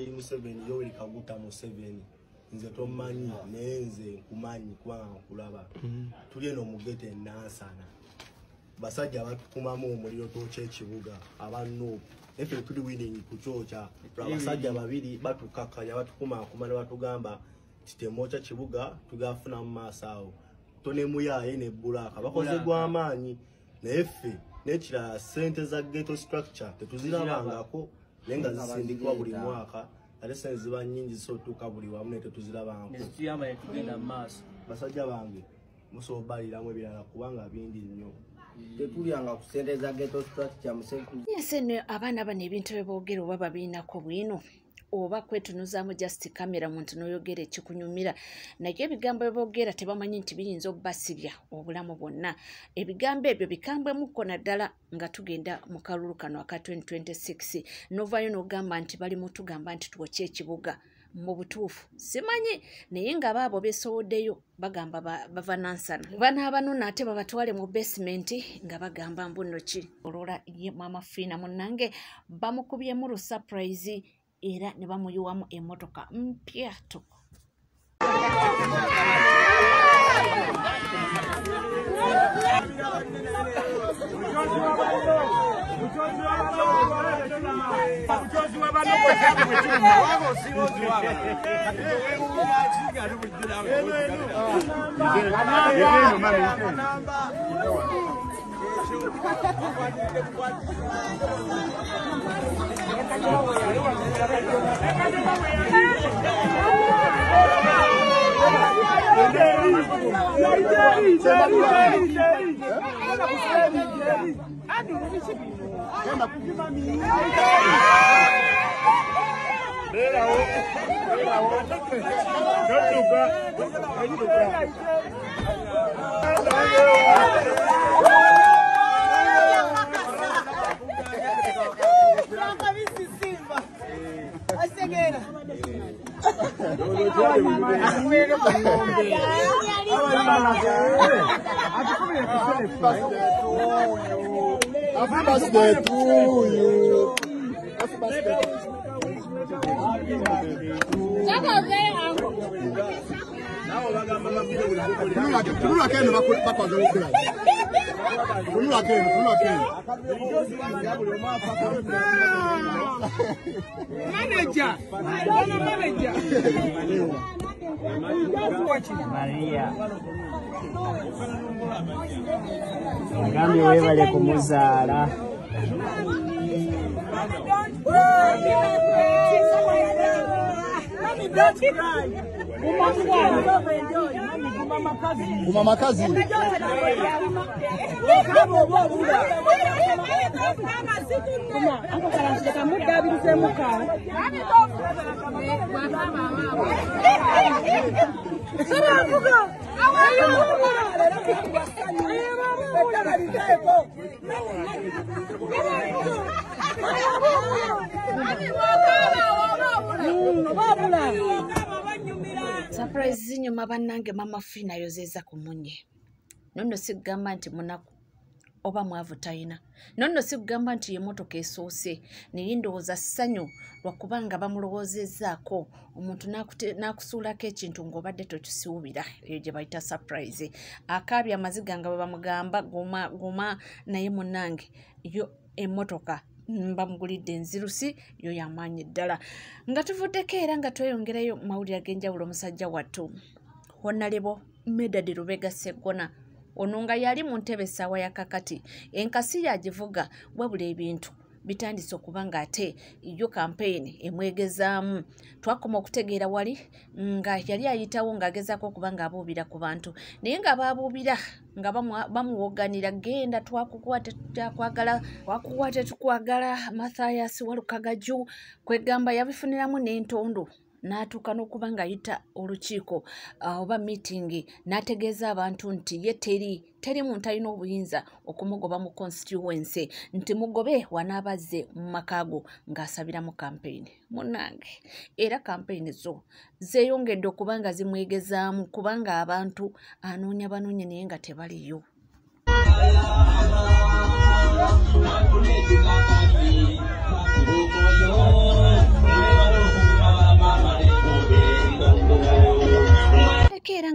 Yoweri Museveni Yoweri Kaguta Museveni nze tomanyi nenze nkumanyi kubanga nkulaba tuli eno mugete nansana basajja abatukumamu omuliro tokya ekibuga abanno efe tuli winning kuchocha basajja babiri batukakanya batukuma ne batugamba kitemokya kibuga tugafuna mu maaso awo tonemuyaye ne bulaka bakoze gw'amaanyi nefe nekira sente za ghetto structure tetuzirabangako nenga zisindikwa buli mwaka ate sente ziba nyingi zisotuka buli wamu ne tetuzirabangako nezituyamba ne tugenda mu maaso basajja bange musobaliramu ebirala kubanga bindi nnyo tetulyanga ku sente za ghetto structure Museveni yesene abaana bano ebintu beboogera oba babiinako bwino oba kwetunuzaamu just kamera muntu n'oyogera ekikunyumira naye ebigambo beboogera tebamanyi nti biyinza obbasibya obulamu bwonna ebigambo ebyo bikambwemukko naddala nga tugenda mu kalulu kano aka 2026 novaayo n'ogamba nti bali mutugamba nti twokye ekibuga mu butuufu simanyi naye nga baabo beesowoddeyo bagamba bava nansana bana abanona ate babatwale mu basement nga bagamba mbuno ki olwola ye mama Fiina munnange bamukubyemu lu surprise era ne bamuyiwamu emmotoka mpya tuko Maria ngambi webale kumuzaala Kuma makazi surprise nyuma bannange mama Fiina yozeza ku munye nonno sigamba nti munaku oba mwavu tayina nonno sigamba nti emmotoka esoose naye ndowooza ssanyu lwakubanga bamulowoozezaako omuntu n'akusuulako ekintu ng'obadde tokisuubira eyo gye bayita surprise akaabya amaziga nga bwe bamugamba guma naye munnange yo emmotoka mbamugulidde enzirusi yo yamaanyi ddala nga tuvuddeko era nga tweyongerayo mawulire ag'enjawulo omusajja wattu Honorable Medad Lubega Sseggona ono nga yali mu ntebe essaawa ya kakati enkasi yagivuga wabula ebintu bitandise okuba nga ate yo campaign emwegezaamu twakoma okutegeera wali nga yali ayitawo ng'agezaako okuba ng'abuubira ku bantu naye nga baabuubira nga bamuwoganira genda twakukwate tukwagala Mathias Walukagaju kwegamba yabifuniramu n'entondo n'atuuka n'okuba ng'ayita olukiiko oba meeting n'ategeeza abantu nti ye teri muntu alina obuyinza okumugoba mu constituency nti mugobe wanaabazze mu makaago ng'asabiramu campaign munnange era campaign zo zeeyongedde okuba nga zimwegezaamu kubanga abantu anoonya banoonya naye nga tebaliyo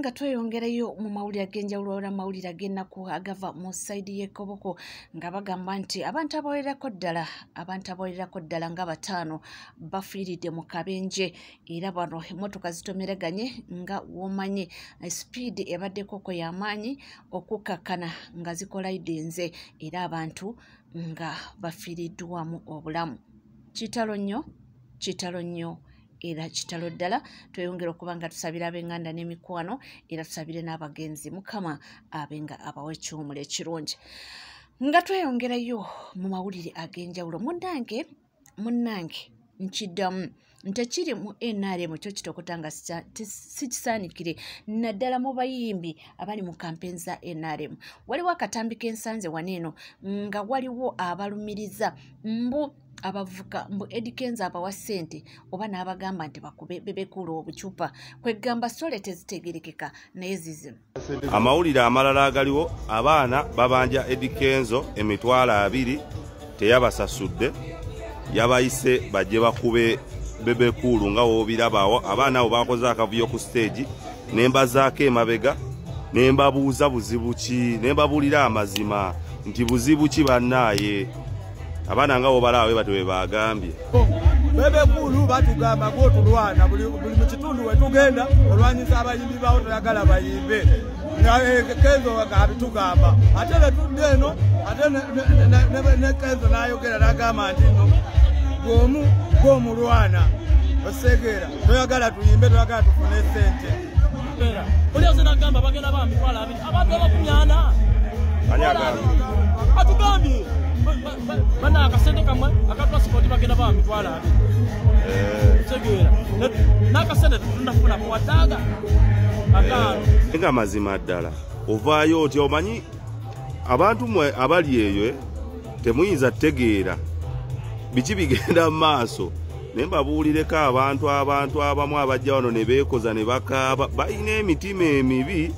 nga tweyongerayo mu mawulire ag'enjawulo oba mawulire ag'ennaku agava mu sayidi y'Ekoboko nga bagamba nti abantu abawererako ddala nga 5 bafiiridde mu kabenje era bano emmotoka zitomeraganye nga womanyi speed ebaddeko ko y'amaanyi okukakkana nga zikola idenze era abantu nga bafiiriddwamu obulamu. Kitalo nnyo era kitalo ddala. Tweyongera okuba nga tusabira ab'enganda n'emikwano era tusabire n'abagenzi Mukama abenga abawa ekiwumula ekirungi. Nga tweyongerayo mu mawulire ag'enjawulo munnange nkiddamu ntekiri mu NRM kyo kitokota nga sikisaanikire naddala mu bayimbi abali mu kampeni za NRM. Waliwo akatambi k'ensanze waneeno nga waliwo abalumiriza mbu abavuka mbu Eddie Kenzo abawa ssente oba n'abagamba nti bakube bebekulu obucupa kwegamba sole tezitegerekeka naye zizimu. Amawulire amalala agaliwo abaana babanja Eddie Kenzo emitwalo 2 teyabasasudde yabayise bajje bakube bebekulu nga wobirabawo abaana abo bakoze akavuyo ku stage nembazaako emabega nembabuuza buzibu ki nembabulira amazima nti buzibu ki bannaaye abaana nga wobalaawe bato bwe bagambye bebekulu batugamba gwotulwana buli mu kitundu wetugenda olwanyisa abayimbi bawo toyagala bayimbe nga Kenzo abitugamba ate netudde eno ate ne Kenzo n'ayogera n'agamba nti no gw'omulwana osegera toyagala tuyimbe toyagala tufune ssente oliose n'agamba bagenda bamitwala 2 abantu abakunyana atugambye bana akasente kamwe akatwasipoti bagenda bamitwala 2 osegera n'akasente tunafuna kuwataga nga mazima ddala ovaayo oti omanyi abantu mwe abali eyo temuyinza tegeera biki bigenda mu maaso nembabuulireko abantu abamu abajja wano ne beekoza ne bakaaba balina emitima emibi.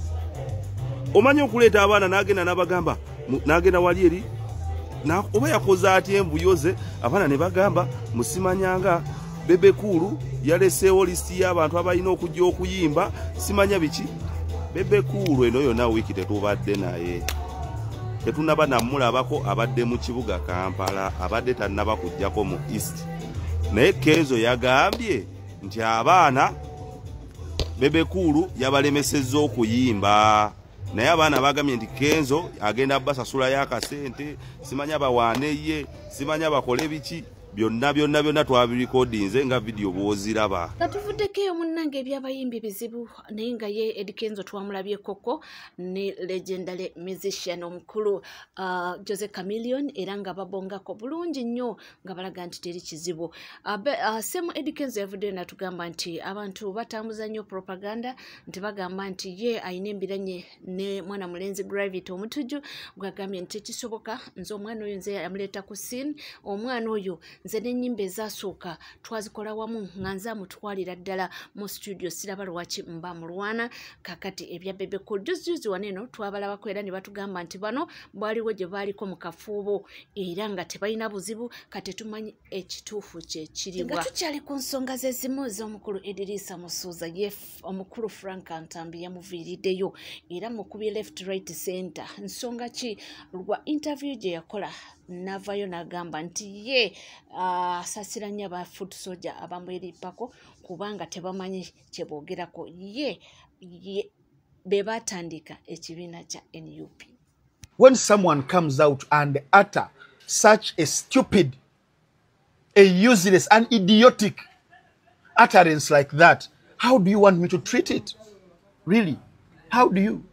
Omanyi okuleeta abaana n'agenda n'abagamba n'agenda wali eri oba yakoze ati embuyoze abaana ne bagamba musimanyanga bebekulu yaleseewo lisiti y'abantu abalina okujja okuyimba simanya biki bebekulu eno yonna wiiki tetubadde naye tetunaba namulabako abadde mu kibuga Kampala abadde tannaba kujjako mu East naye Kenzo yagambye nti abaana bebekulu yabalemesezza okuyimba naye abaana bagambye nti Kenzo agenda basasula y'akasente simanya bawaaneye simanya bakole biki byonna twabirikodinze nga video bwoziraba. Katuvuddeko munnange ebyabayimbi bizibu naye nga ye Eddie Kenzo twamulabye koko ne legendary musician omukulu Jose Chameleone era nga babongako bulungi nnyo nga balaga nti teri kizibu. Semu Eddie Kenzo yavuddeyo natugamba nti abantu batambuza nnyo propaganda nti bagamba nti ye ayina embiranye ne mwana mulenzi Gravity omutujju gwagambye nti tekisoboka nze omwana oyo nze yamuleeta ku scene omwana oyo nze n'ennyimba ezasooka twazikola wamu nga nze amutwalira ddala mu studio siraba lwaki mba mulwana kakati ebya bebekulu juzi waneeno twabalabako era ne batugamba nti bano bwaliwo gye baaliko mu kafuubo era nga tebalina buzibu kati tumanyi ekituufu kye kiriwa. Nga tukyali ku nsonga zezimu z'omukulu Idrisa Musuuza ye omukulu Frank Antambi yamuviiriddeyo era mukubye left right center nsonga ki lwa interview gye yakola navayo n'agamba nti ye asasira nnyo aba foot soldier abamweripako kubanga tebamanyi kye boogerako ye be batandika ekibiina kya NUP. When someone comes out and utter such a stupid, a useless, an idiotic utterance like that, how do you want me to treat it? Really? How do you?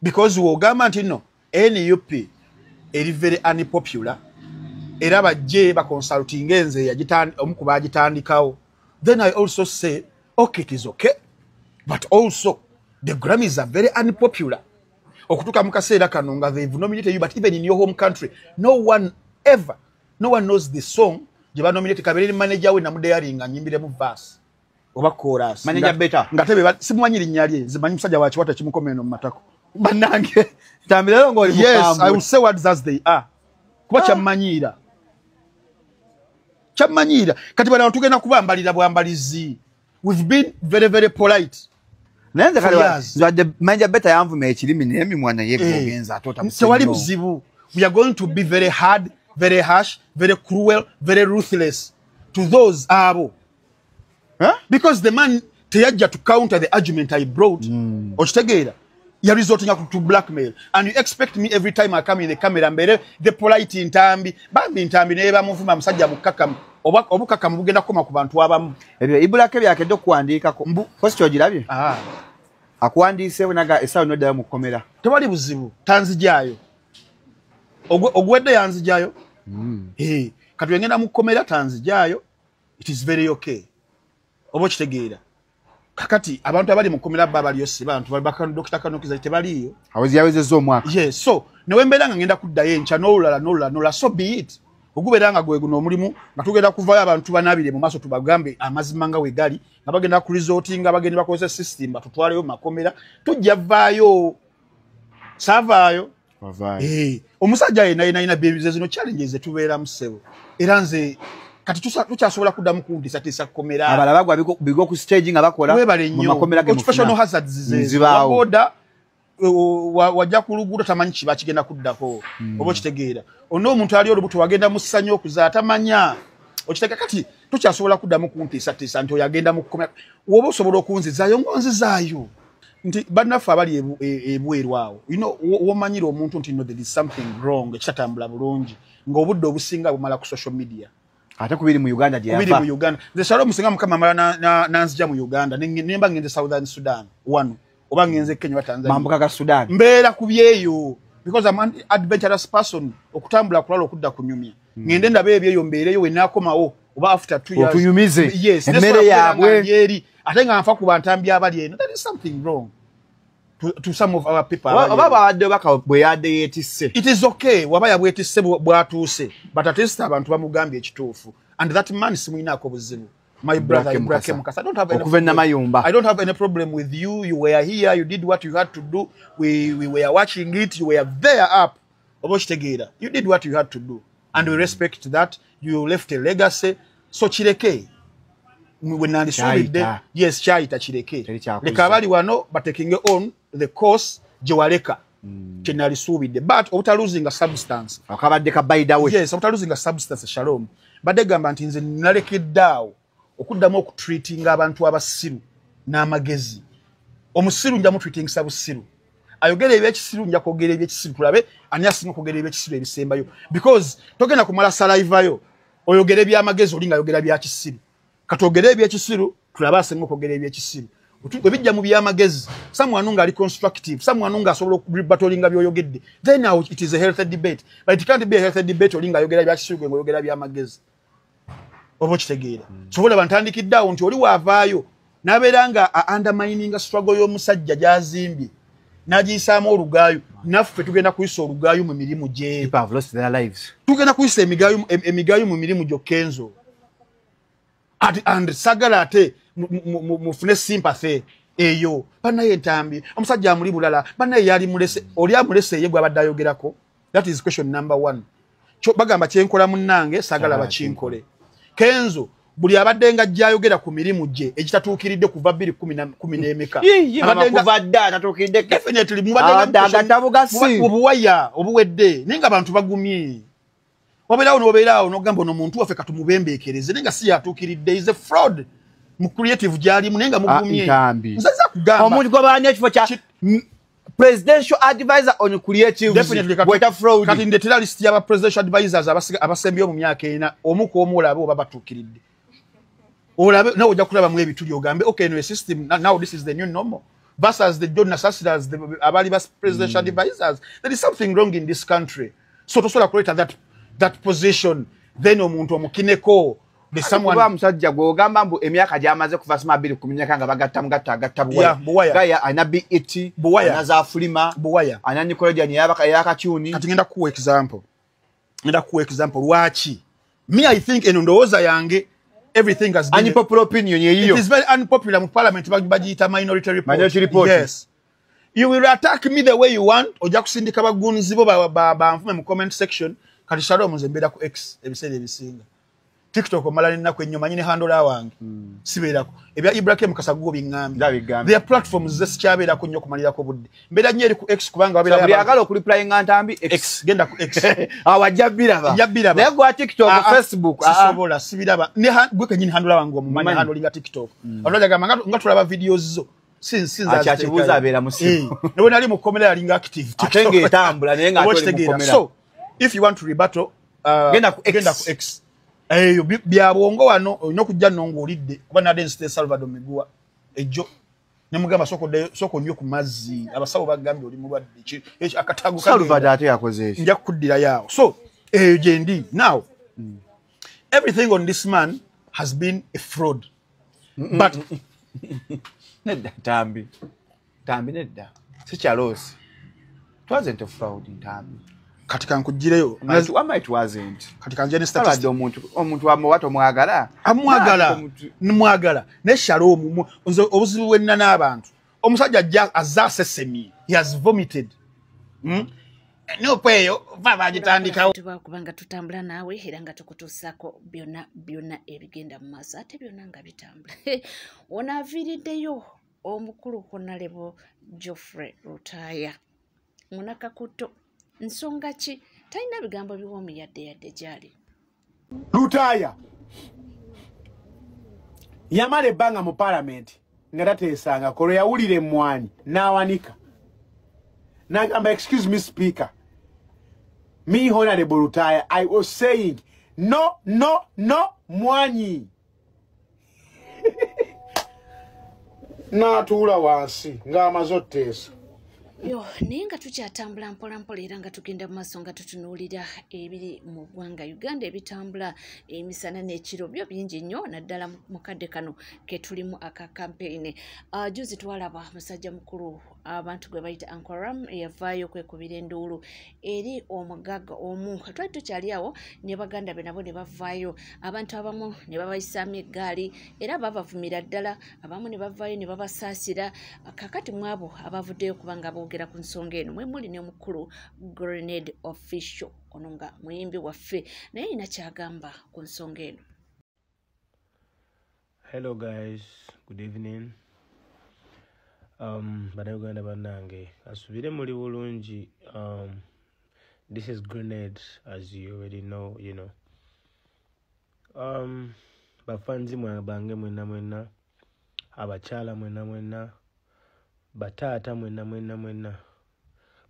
Because wogamba nti no NUP is very unpopular. Era bajje ba consulting enze omukuba agitandikawo. Then I also say, okay, it is okay. But also, the Grammys are very unpopular. Okutuka mukaseera kanonga, they've nominated you, but even in your home country, no one knows the song. Jeba nominated kabiri manager we namudeyaringa nyimbire mu verse. Oba chorus. Manager better. Ngatebe simumanyi linyalye, zimanyi musajja wachi wata chimukomeno mu matako. Banange. Tambira ngo oli mukambo. Yes, I will say what as they are. Kuba chamanyira. Chamanyira. Kati bana tugenda kubambalira bwambalizi. We've been very, very polite. Nanze kale zwadde manja beta yanvume ekirimi nemi mwana yegenza atota so wali buzibu. We are going to be very hard, very harsh, very cruel, very ruthless to those abo. Huh? Because the man teyajja to counter the argument I brought. Okitegeera. You resorting to blackmail, and you expect me every time I come in the camera mbere the polite intambi bambi ntambi neba muvuma musajja bukakamu obukakamu bugenda koma ku bantu abamu ebyo ibulake byakedde kuwandiikako kosi kyogirabye akuwandiise naga esawo noddayo mu kkomera tewali buzibu tanzijaayo ogwedde yanzijaayo kati ngenda mu kkomera tanzijaayo it is very okay obo kitegeera kakati abantu abali mu kkomera babaliyo si bantu bakano Dr. Kanokiza tebaliyo aweziyawezezza omwaka yes so newembeera nga ngenda kuddayo encha n'olulala so be it ogubeera nga gwe guno omulimu nga tugenda kuvaayo abantu banabire mu maaso tubagambe amazima nga wegali nga bagenda ku resorting nga bagenda bakozesa system batutwaleyo mu makomera tujja vaayo savaayo omusajja yena bebize zino challenges etubeera mu ssebo era nze kati tukyasobola kuddamu kundisatisa komera abalabagwa bigo ku stage nga bakola mu makomera ge professional hazards zibawo wajja ku luguudo tamanyi kiba kigenda kuddako oba kitegeera ono omuntu ali olubuto wagenda mu ssanyu okuza atamanya okiteeka kati tukyasobola kuddamu kuntisatisa nti oyagenda mu komera woba osobola okunzizaayo ngonzizaayo nti bannaffe abali ebweru awo womanyira omuntu nti no there is something wrong ekitatambula bulungi ng'obudde obusinga bumala ku social media ate kubiri mu Uganda gye yafa kubiri mu Uganda nze Shalom musinga mukama mala nanzija mu Uganda nimba ngenze Southern Sudan wano oba ngenze Kenya Tanzania mambuka ga Sudan mbeera kubyeyo because I'm an adventurous person okutambula kulala okudda kunyumya ngende ndabe ebyeyo mbeereyo we nakomawo oba after 2 years otunyumize yes emmere yaabwe yeri ate nga nfa ku bantambi abali eno there is something wrong to some of our people baba adde baka bwe yadde yetisse it is okay waba yabwetisse bwatuuse but at least abantu bamugambye ekituufu and that man simuinako buzibu my brother Ibrahim Mukasa I don't have any problem with you were here you did what you had to do we were watching it you were there up oboshitegeera you did what you had to do and we respect that you left a legacy so kireke when I saw it there yes chaita kireke leka bali wano but taking on the course jewaleka chenali suubidde but obuta losing a substance akabadde ka by the way yes obuta losing a substance Shalom badde gamba nti nze nalekeddaawo okuddamu okutreatinga abantu abasiru n'amagezi omusiru njamu treating sabusiru ayogera ebyekisiru nja kwogera ebyekisiru tulabe ani asinga okwogera ebyekisiru ebisembayo because togenda kumala saliva yo oyogera ebyamagezi olinga ayogera byakisiru katogera ebyekisiru tulabe asinga okwogera ebyekisiru bijja mu byamagezi someone nga ali constructive someone nga asobola okubattlinga byoyogedde then now it is a healthy debate but it can't be a healthy debate olinga ayogera byakisiru gwe oyogera byamagezi obo kitegeera sobola bantandikiddawo nti oli waavaayo n'abeera nga undermining struggle y'omusajja gyazimbye n'agiyisaamu olugaayo naffe tugenda kuyisa olugaayo mu mirimu gye tugenda kuyisa emigaayo mu mirimu gyokka enzo and sagala ate mufune sympathy eyo banaye entambi omusajja amuli bulala banaye yali mulese oli amulese ye gwabadde ayogerako that is question number 1 bagamba kyenkola munnange sagala bakinkole Kenzo buli abadde nga jayogera ku mirimu gye ekitatuukiridde kuva 2010 emeka abadde kuva dda tatuukiridde definitely mubadde obuwaya obuwedde nenga abantu bagumye obeerawo n'ogamba ono muntu waffe katumubembeekereze nenga si yatuukiridde is a fraud mu creative gyalimu nenga mugumye nzaza kugamba omuntu gw'abaanya ekifo kya presidential advisor on creative weta fraud kati ndetera list y'aba presidential advisors abasembiyo mu myaka ena omuko omulabe oba batuukiridde olabe nawe ojja kulaba mu ebituli ogambe okay no system now this is the new normal versus the John Assassins abali bas presidential advisors there is something wrong in this country so tosobola kuleta that position then omuntu omukineko the someone kuba musajja gwogamba mbu emyaka gyamaze kuva 2010 nga bagatta buwaya anabi eti anaza afulima anani koleja ni yakakyuni kati ngenda ku example lwaki me I think endowooza yange everything has been unpopular opinion yeyo it is very unpopular mu parliament bagiyita minority report yes you will attack me the way you want oja kusindika bagunzi bo banfume mu comment section kati Shalom nze mbera ku X ebiseera ebisinga TikTok malani nako ennyo manyine handle wange sibeerako ebya Ibrahim Kasagugo bingambi their platforms zesikyabera nnyo kumalirako budde mbeera nnyo eri ku X kubanga wabera buli agala okuliplyinga ntambi X genda ku X awajja biraba naye gwa TikTok Facebook sisobola sibiraba ne gwe kenyini handula wangu omumanyi handulinga TikTok onojaga nga tulaba videos zo sinza achachibuza abera musimu nebo nali mu komera yalinga active atenge etambula naye nga atoli mu komera so if you want to rebuttal genda ku X byabongo wano olina kujja nongo olidde kuba nade nsite Salvador Migua ejo ne mugamba soko nnyo ku mazzi abasawo bagambye oli mulwadde akatago Salvador ate yakoze ekyo nja kuddira yawo so jendi now everything on this man has been a fraud but nedda tambi nedda sikyalosi it wasn't a fraud ntambi katika nkujireyo it wasn't katika njeni statistic omuntu wamuwato mwagala ne Shalom obuzibu wenna n'abantu omusajja ajja azasesemi he has vomited nokweyo baba agitandikawo kubanga tutambula naawe era nga tukutuusako byonna ebigenda mu maaso ate byonna nga bitambula onaaviiriddeyo omukulu Honorable Geoffrey Rutaaya munakakuto nsonga ki talina bigambo biwoomu yadde gyali Rutaaya yamala ebbanga mu parliament nga tateesanga kolo yawulira emmwanyi n'awanika n'agamba excuse me speaker me Honorable Rutaaya I was saying no mwanyi n'atuula wansi ng'amaze otteesa yo naye nga tukyatambula mpolampola era nga tugenda mu maaso nga tutunuulira ebiri mu ggwanga Uganda ebitambula emisana n'ekiro byo bingi nnyo naddala mu kadde kano ke tulimu aka campaign juzi twalaba musajja mukulu abantu gwe bayita Uncle Ram yavaayo kwekubira enduulu eri omugagga omu twali tukyali awo ne baganda be nabo ne bavaayo abantu abamu ne babayisaamu eggaali era babavumira ddala abamu ne bavaayo ne babasaasira kakati mu abo abavuddeyo kubanga boogera ku nsonga eno mwe muli ne mukulu Grenade Official ono nga muyimbi waffe naye alina kyagamba ku nsonga eno. Hello guys, good evening. Bannayuganda bannange asubire muli bulungi. This is Grenade, as you already know, you know. Bafanzi bange mwena abakyala mwena bataata mwena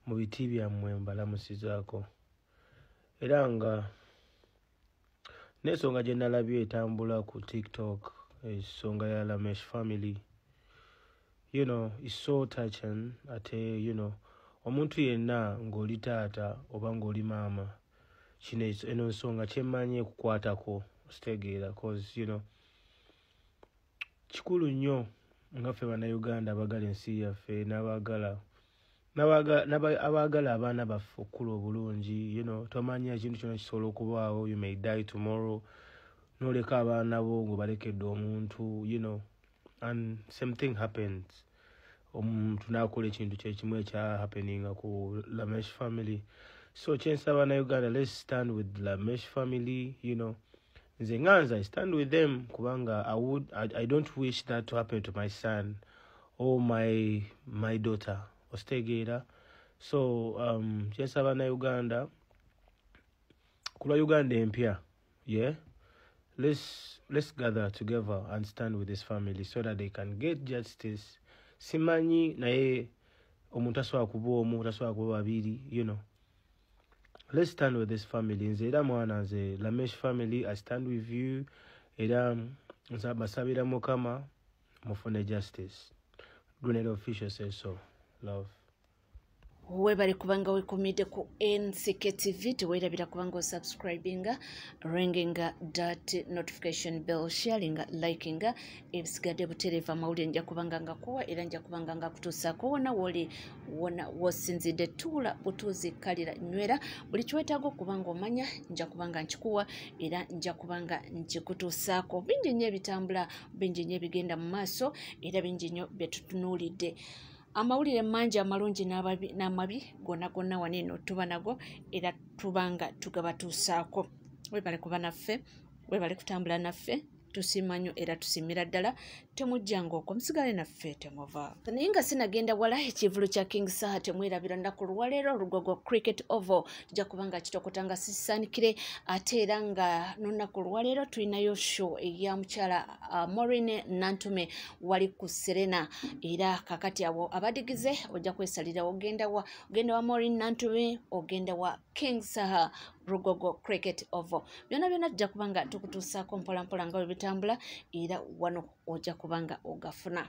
mu biti byammwe mbalamusizaako era nga n'ensonga gye nalabye etambula ku TikTok ensonga ya Lamesh family, you know, it's so touching. Ate, you know, omuntu yenna ng'oli taata oba ng'oli maama kino eno nsonga kyemmanyi ekukwatako ositegeera cause you know kikulu nnyo nga ffe bannayuganda abagala ensi yaffe abaagala abaana baffe okukula obulungi, you know, tomanya ekintu kyonna kisobola okubaawo, you may die tomorrow n'oleka abaana bo ng'obalekedde omuntu, you know, and same thing happens. Omuntu n'akola ekintu kyekimu ekya happeninga ku Lamesh family. So kyensaba bannayuganda, let's stand with Lamesh family, you know. Nze nganza I stand with them kubanga I don't wish that to happen to my son or my daughter ositegeera. So kyensaba bannayuganda kulwa Uganda empya, yeah, let's gather together and stand with this family so that they can get justice. Simanyi naye omuntu asobola kuba omu tasobola kuba babiri, you know. Let's stand with this family. Nze era mwana nze Lamesh family, I stand with you. Era basabira Mukama mufune justice. Grenade Official says so. Love. Webale kubanga wekomide ku NCK TV tewerabira kubanga subscribinga, ringinga that notification bell, sharinga, likinga ebisigadde butereva mawulire nja kubanga ngakuwa era nja kubanga ngakutuusaako wona woli wona wosinzidde tuula butuuzi kalira nywera buli kiwetaaga okubanga omanya nja kubanga nkikuwa era nja kubanga nkikutuusaako. Bingi nnyo ebitambula, bingi nnyo ebigenda mu maaso era bingi nnyo bye tutunuulidde. Amawulire mangi amalungi n'amabi gonna waneno tuba nago era tubanga tugabatuusaako. Webale kuba naffe, webale kutambula naffe, tusiima nnyo era tusiimira ddala temujjanga okwo musigale naffe temuva naye nga sinagenda wala ekivulu kya King Saha temwerabira nnaku lwaleero Lugogo Cricket Oval tujja kuba nga kitokota nga sisaanikire ate era nga n'olunaku lwaleero tulinayo show eya mukyala Maureen Nantume wali ku Serena era kakati abo abadigize ojja kwesalira ogenda wa Maureen Nantume ogenda wa King Saha Lugogo Cricket Oval byonna tujja kuba nga tukutuusaako mpolampola nga bwe bitambula era wano ojja kuba nga ogafuna